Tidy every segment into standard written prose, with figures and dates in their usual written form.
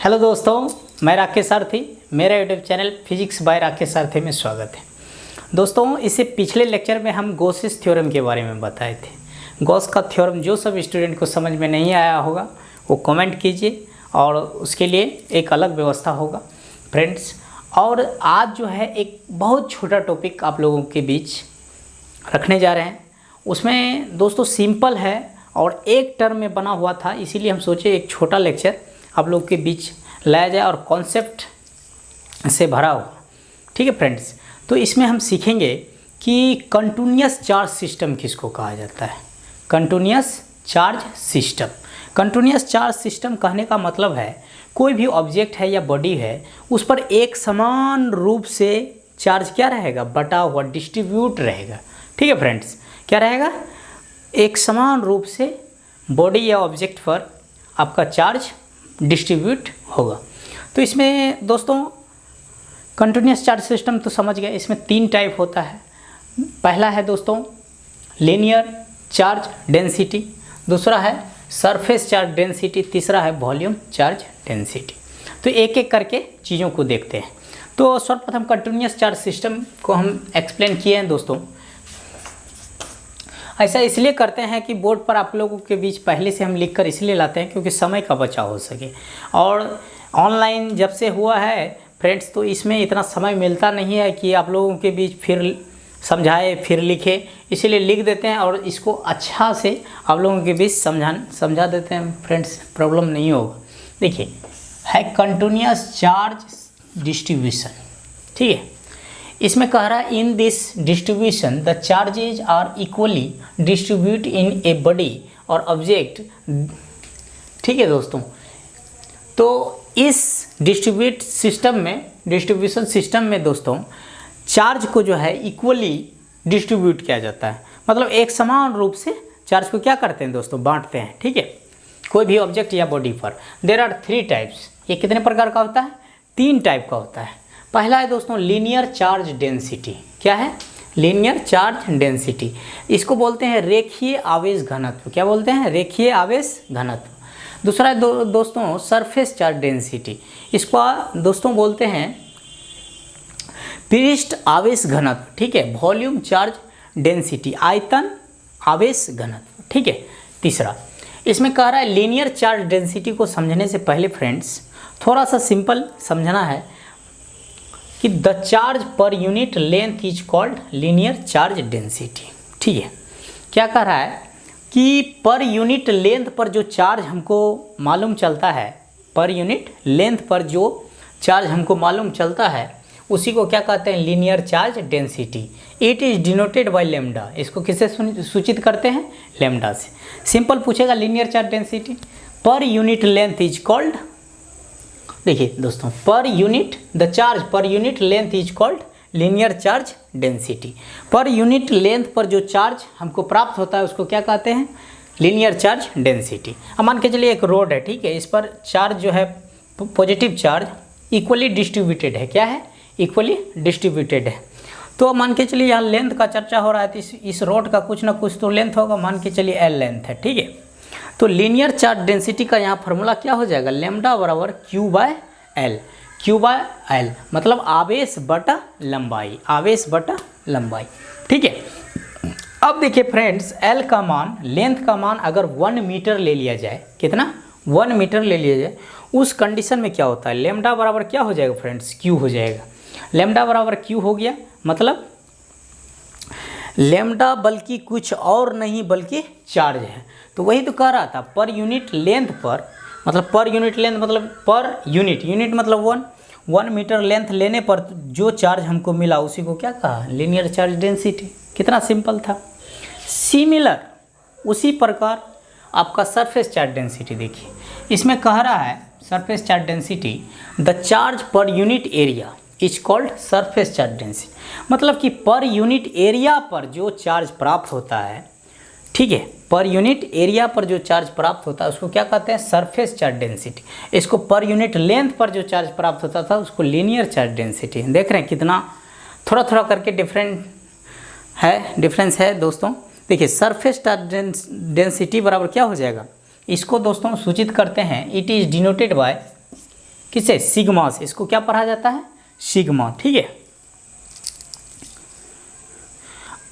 Hello दोस्तों, मैं राकेश सारथी। मेरा YouTube channel physics bye Rakesh सारथी में स्वागत है। दोस्तों, इससे पिछले लेक्चर में हम गॉसेस थ्योरम के बारे में बताए थे। गॉस का थ्योरम जो सब स्टूडेंट को समझ में नहीं आया होगा वो कमेंट कीजिए और उसके लिए एक अलग व्यवस्था होगा फ्रेंड्स। और आज जो है एक बहुत छोटा टॉपिक आप लोगों के बीच रखने जा रहे हैं। उसमें दोस्तों सिंपल है और एक टर्म में बना हुआ था, इसीलिए हम सोचे एक छोटा लेक्चर आप लोगों के बीच लाया जाए और कॉन्सेप्ट से भरा हुआ। ठीक है फ्रेंड्स, तो इसमें हम सीखेंगे कि कंटिन्यूअस चार्ज सिस्टम किसको कहा जाता है। Continuous charge system. Continuous charge system कहने का मतलब है कोई भी ऑब्जेक्ट है या बॉडी है उस पर एक समान रूप से चार्ज क्या रहेगा, बटा हुआ, डिस्ट्रीब्यूट रहेगा। ठीक है फ्रेंड्स, क्या रहेगा, एक समान रूप से बॉडी या ऑब्जेक्ट पर आपका चार्ज डिस्ट्रीब्यूट होगा। तो इसमें दोस्तों कंटिन्यूअस चार्ज सिस्टम तो समझ गए, इसमें तीन टाइप होता है। पहला है दोस्तों लीनियर चार्ज डेंसिटी, दूसरा है सरफेस चार्ज डेंसिटी, तीसरा है वॉल्यूम चार्ज डेंसिटी। तो एक एक करके चीज़ों को देखते हैं। तो सर्वप्रथम कंटिन्यूअस चार्ज सिस्टम को हम एक्सप्लेन किए हैं दोस्तों। ऐसा इसलिए करते हैं कि बोर्ड पर आप लोगों के बीच पहले से हम लिखकर इसलिए लाते हैं क्योंकि समय का बचाव हो सके। और ऑनलाइन जब से हुआ है फ्रेंड्स तो इसमें इतना समय मिलता नहीं है कि आप लोगों के बीच फिर समझाए फिर लिखे, इसीलिए लिख देते हैं और इसको अच्छा से आप लोगों के बीच समझा देते हैं फ्रेंड्स, प्रॉब्लम नहीं होगा। देखिए है कंटिन्यूअस चार्ज डिस्ट्रीब्यूशन। ठीक है, इसमें कह रहा है in this distribution the charges are equally distribute in a body और ऑब्जेक्ट। ठीक है दोस्तों, तो इस डिस्ट्रीब्यूशन सिस्टम में दोस्तों चार्ज को जो है इक्वली डिस्ट्रीब्यूट किया जाता है। मतलब एक समान रूप से चार्ज को क्या करते हैं दोस्तों, बांटते हैं। ठीक है, कोई भी ऑब्जेक्ट या बॉडी पर। There are three types. ये कितने प्रकार का होता है, तीन टाइप का होता है। पहला है दोस्तों लीनियर चार्ज डेंसिटी। क्या है, लीनियर चार्ज डेंसिटी। इसको बोलते हैं रेखीय आवेश घनत्व। क्या बोलते हैं, रेखीय आवेश घनत्व। दूसरा है दोस्तों सरफेस चार्ज डेंसिटी। इसको दोस्तों बोलते हैं पृष्ठ आवेश घनत्व। ठीक है, वॉल्यूम चार्ज डेंसिटी, आयतन आवेश घनत्व। ठीक है, तीसरा इसमें कह रहा है लीनियर चार्ज डेंसिटी को समझने से पहले फ्रेंड्स थोड़ा सा सिंपल समझना है कि the charge per unit length is called linear charge density. ठीक है, क्या कह रहा है कि पर यूनिट लेंथ पर जो चार्ज हमको मालूम चलता है, पर यूनिट लेंथ पर जो चार्ज हमको मालूम चलता है उसी को क्या कहते हैं, linear charge density. It is denoted by lambda. इसको किससे सूचित करते हैं, लेमडा से। सिंपल पूछेगा linear charge density per unit length is called, देखिए दोस्तों, per unit the charge per unit length is called linear charge density. Per unit length पर जो चार्ज हमको प्राप्त होता है उसको क्या कहते हैं, लीनियर चार्ज डेंसिटी। अब मान के चलिए एक रोड है, ठीक है, इस पर चार्ज जो है पॉजिटिव चार्ज इक्वली डिस्ट्रीब्यूटेड है। क्या है, इक्वली डिस्ट्रीब्यूटेड है। तो मान के चलिए यहाँ लेंथ का चर्चा हो रहा है तो इस रोड का कुछ ना कुछ तो लेंथ होगा, मान के चलिए एल लेंथ है। ठीक है, तो लीनियर चार्ज डेंसिटी का यहाँ फार्मूला क्या हो जाएगा, लेमडा बराबर Q by L. Q by L मतलब आवेश बटा लंबाई, आवेश बटा लंबाई। ठीक है, अब देखिए फ्रेंड्स एल का मान, लेंथ का मान अगर 1 मीटर ले लिया जाए, कितना, 1 मीटर ले लिया जाए, उस कंडीशन में क्या होता है, लेमडा बराबर क्या हो जाएगा फ्रेंड्स, क्यू हो जाएगा। लेमडा बराबर क्यू हो गया, मतलब लेमडा बल्कि कुछ और नहीं बल्कि चार्ज है। तो वही तो कह रहा था पर यूनिट लेंथ पर, मतलब पर यूनिट लेंथ मतलब पर यूनिट मतलब 1 मीटर लेंथ लेने पर जो चार्ज हमको मिला उसी को क्या कहा, लीनियर चार्ज डेंसिटी। कितना सिंपल था। सिमिलर उसी प्रकार आपका सरफेस चार्ज डेंसिटी देखिए, इसमें कह रहा है surface charge density the charge per unit area is called surface charge density. मतलब कि पर यूनिट एरिया पर जो चार्ज प्राप्त होता है, ठीक है, पर यूनिट एरिया पर जो चार्ज प्राप्त होता है उसको क्या कहते हैं, सरफेस चार्ज डेंसिटी। इसको पर यूनिट लेंथ पर जो चार्ज प्राप्त होता था उसको लीनियर चार्ज डेंसिटी। देख रहे हैं कितना थोड़ा थोड़ा करके डिफरेंस है दोस्तों। देखिए सरफेस चार्ज डेंसिटी बराबर क्या हो जाएगा, इसको दोस्तों सूचित करते हैं, इट इज़ डिनोटेड बाय किससे? सिग्मा से। इसको क्या पढ़ा जाता है? सिग्मा। ठीक है,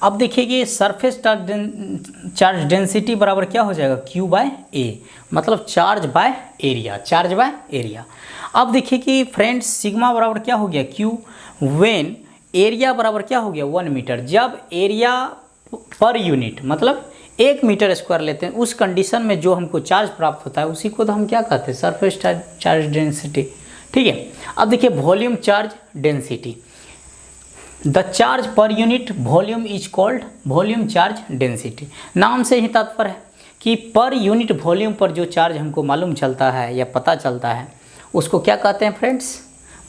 अब देखिए कि सरफेस चार्ज डेंसिटी बराबर क्या हो जाएगा? Q बाय ए, मतलब charge by area, charge by area. अब देखिए कि फ्रेंड्स सिग्मा बराबर क्या हो गया? Q व्हेन एरिया बराबर क्या हो गया? 1 मीटर। जब एरिया पर यूनिट मतलब 1 मीटर स्क्वायर लेते हैं, उस कंडीशन में जो हमको चार्ज प्राप्त होता है उसी को तो हम क्या कहते हैं? Surface charge density. ठीक है, अब देखिए volume charge density. The charge per unit volume is called volume charge density. नाम से ही तात्पर्य है कि पर यूनिट वॉल्यूम पर जो चार्ज हमको मालूम चलता है या पता चलता है उसको क्या कहते हैं फ्रेंड्स?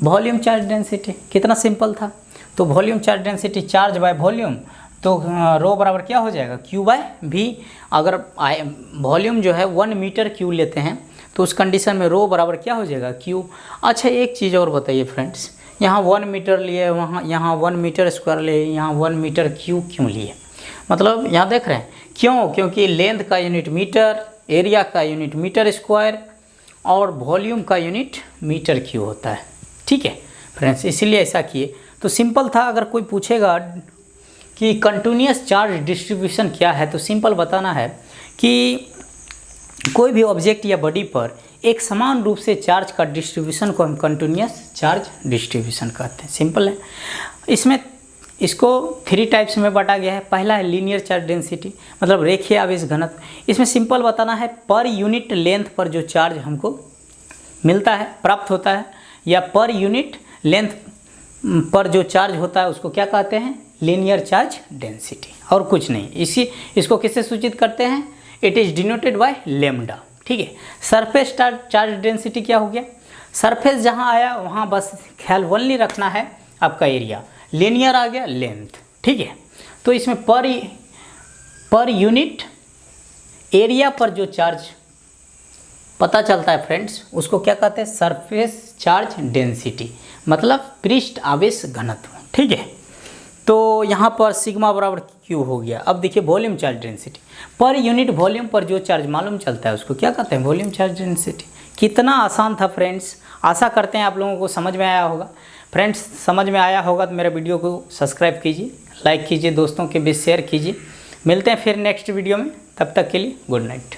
Volume charge density. कितना सिंपल था। तो volume charge density charge by volume, तो रो बराबर क्या हो जाएगा? Q by V। अगर वॉल्यूम जो है 1 मीटर क्यू लेते हैं तो उस कंडीशन में रो बराबर क्या हो जाएगा? Q। अच्छा एक चीज़ और बताइए फ्रेंड्स, यहाँ 1 मीटर लिए, वहाँ यहाँ 1 मीटर स्क्वायर लिए, यहाँ 1 मीटर क्यों लिए? मतलब यहाँ देख रहे हैं क्यों? क्योंकि लेंथ का यूनिट मीटर, एरिया का यूनिट मीटर स्क्वायर और वॉल्यूम का यूनिट मीटर क्यू होता है। ठीक है फ्रेंड्स, इसीलिए ऐसा किए। तो सिंपल था। अगर कोई पूछेगा कि कंटिन्यूअस चार्ज डिस्ट्रीब्यूशन क्या है, तो सिंपल बताना है कि कोई भी ऑब्जेक्ट या बॉडी पर एक समान रूप से चार्ज का डिस्ट्रीब्यूशन को हम कंटिन्यूअस चार्ज डिस्ट्रीब्यूशन कहते हैं। सिंपल है। इसमें इसको 3 टाइप्स में बांटा गया है। पहला है लीनियर चार्ज डेंसिटी, मतलब रेखीय आवेश घनत्व। इसमें सिंपल बताना है पर यूनिट लेंथ पर जो चार्ज हमको मिलता है, प्राप्त होता है, या पर यूनिट लेंथ पर जो चार्ज होता है उसको क्या कहते हैं? लीनियर चार्ज डेंसिटी, और कुछ नहीं। इसको किससे सूचित करते हैं? It is denoted by lambda. ठीक है, सरफेस चार्ज डेंसिटी क्या हो गया? सरफेस जहाँ आया वहाँ बस ख्याल ओनली रखना है आपका एरिया, लीनियर आ गया लेंथ। ठीक है, तो इसमें पर यूनिट एरिया पर जो चार्ज पता चलता है फ्रेंड्स उसको क्या कहते हैं? सरफेस चार्ज डेंसिटी, मतलब पृष्ठ आवेश घनत्व। ठीक है, तो यहाँ पर सिग्मा बराबर Q हो गया। अब देखिए volume charge density, per unit volume पर जो चार्ज मालूम चलता है उसको क्या कहते हैं? Volume charge density. कितना आसान था फ्रेंड्स। आशा करते हैं आप लोगों को समझ में आया होगा। फ्रेंड्स समझ में आया होगा तो मेरे वीडियो को सब्सक्राइब कीजिए, लाइक कीजिए, दोस्तों के बीच शेयर कीजिए। मिलते हैं फिर नेक्स्ट वीडियो में, तब तक के लिए गुड नाइट।